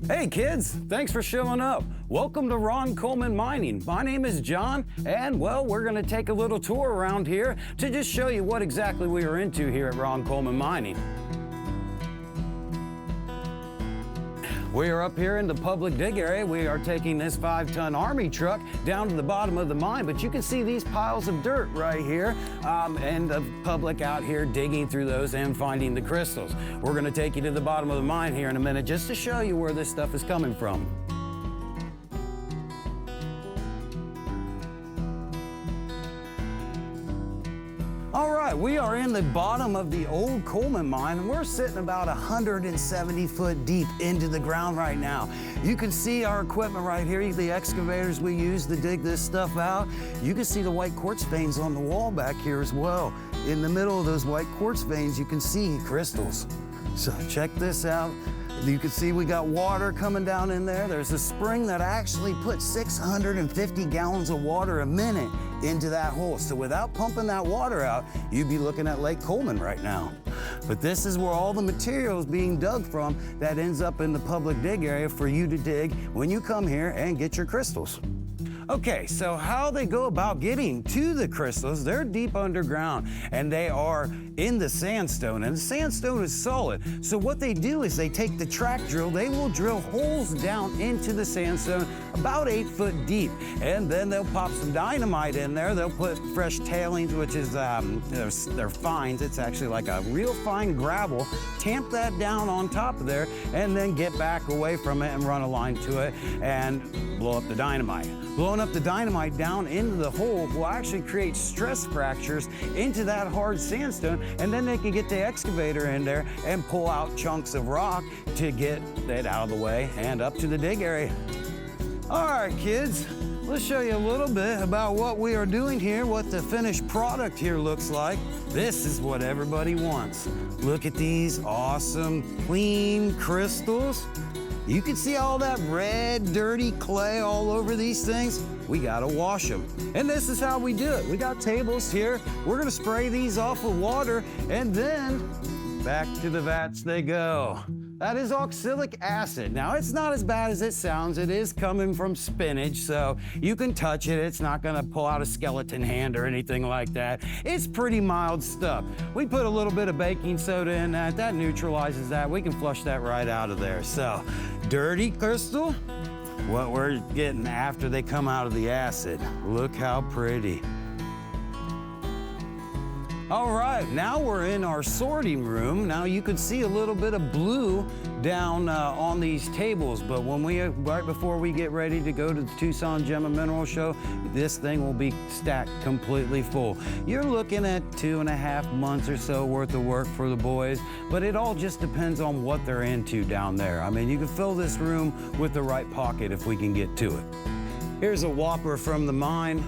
Hey kids, thanks for showing up. Welcome to Ron Coleman Mining. My name is John, and well, we're gonna take a little tour around here to just show you what exactly we are into here at Ron Coleman Mining. We are up here in the public dig area. We are taking this 5-ton Army truck down to the bottom of the mine, but you can see these piles of dirt right here, and the public out here digging through those and finding the crystals. We're gonna take you to the bottom of the mine here in a minute just to show you where this stuff is coming from. All right, we are in the bottom of the old Coleman mine, and we're sitting about 170 foot deep into the ground right now. You can see our equipment right here, the excavators we use to dig this stuff out. You can see the white quartz veins on the wall back here as well. In the middle of those white quartz veins, you can see crystals. So check this out. You can see we got water coming down in there. There's a spring that actually puts 650 gallons of water a minute into that hole. So without pumping that water out, you'd be looking at Lake Coleman right now. But this is where all the material is being dug from that ends up in the public dig area for you to dig when you come here and get your crystals. Okay, so how they go about getting to the crystals, they're deep underground and they are in the sandstone, and the sandstone is solid. So what they do is they take the track drill, they will drill holes down into the sandstone about 8 foot deep, and then they'll pop some dynamite in there. They'll put fresh tailings, which is they're fines. It's actually like a real fine gravel. Tamp that down on top of there, and then get back away from it and run a line to it and blow up the dynamite. Blowing up the dynamite down into the hole will actually create stress fractures into that hard sandstone, and then they can get the excavator in there and pull out chunks of rock to get it out of the way and up to the dig area. All right, kids, let's show you a little bit about what we are doing here, what the finished product here looks like. This is what everybody wants. Look at these awesome, clean crystals. You can see all that red, dirty clay all over these things. We gotta wash them. And this is how we do it. We got tables here. We're gonna spray these off with water, and then back to the vats they go. That is oxalic acid. Now, it's not as bad as it sounds. It is coming from spinach, so you can touch it. It's not gonna pull out a skeleton hand or anything like that. It's pretty mild stuff. We put a little bit of baking soda in that. That neutralizes that. We can flush that right out of there. So, dirty crystal, what we're getting after they come out of the acid. Look how pretty. All right, now we're in our sorting room. Now you can see a little bit of blue down on these tables, but right before we get ready to go to the Tucson Gem and Mineral Show, this thing will be stacked completely full. You're looking at 2.5 months or so worth of work for the boys, but it all just depends on what they're into down there. I mean, you can fill this room with the right pocket if we can get to it. Here's a whopper from the mine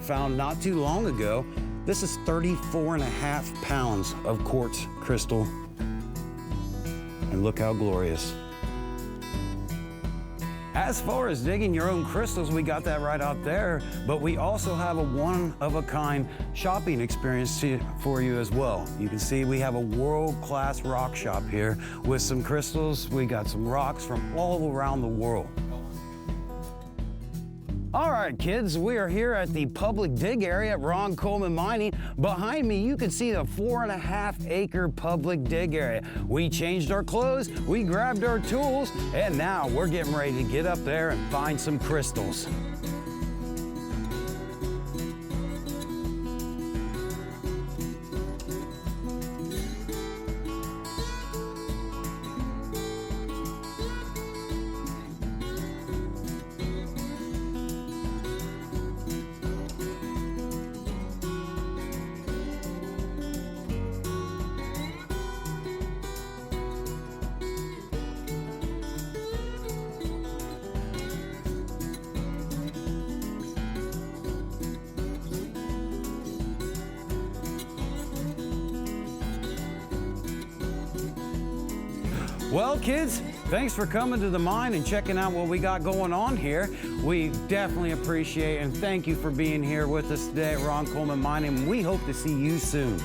found not too long ago. This is 34.5 pounds of quartz crystal. And look how glorious. As far as digging your own crystals, we got that right out there, but we also have a one-of-a-kind shopping experience for you as well. You can see we have a world-class rock shop here with some crystals. We got some rocks from all around the world. All right, kids, we are here at the public dig area at Ron Coleman Mining. Behind me, you can see the 4.5-acre public dig area. We changed our clothes, we grabbed our tools, and now we're getting ready to get up there and find some crystals. Well, kids, thanks for coming to the mine and checking out what we got going on here. We definitely appreciate and thank you for being here with us today at Ron Coleman Mining. We hope to see you soon.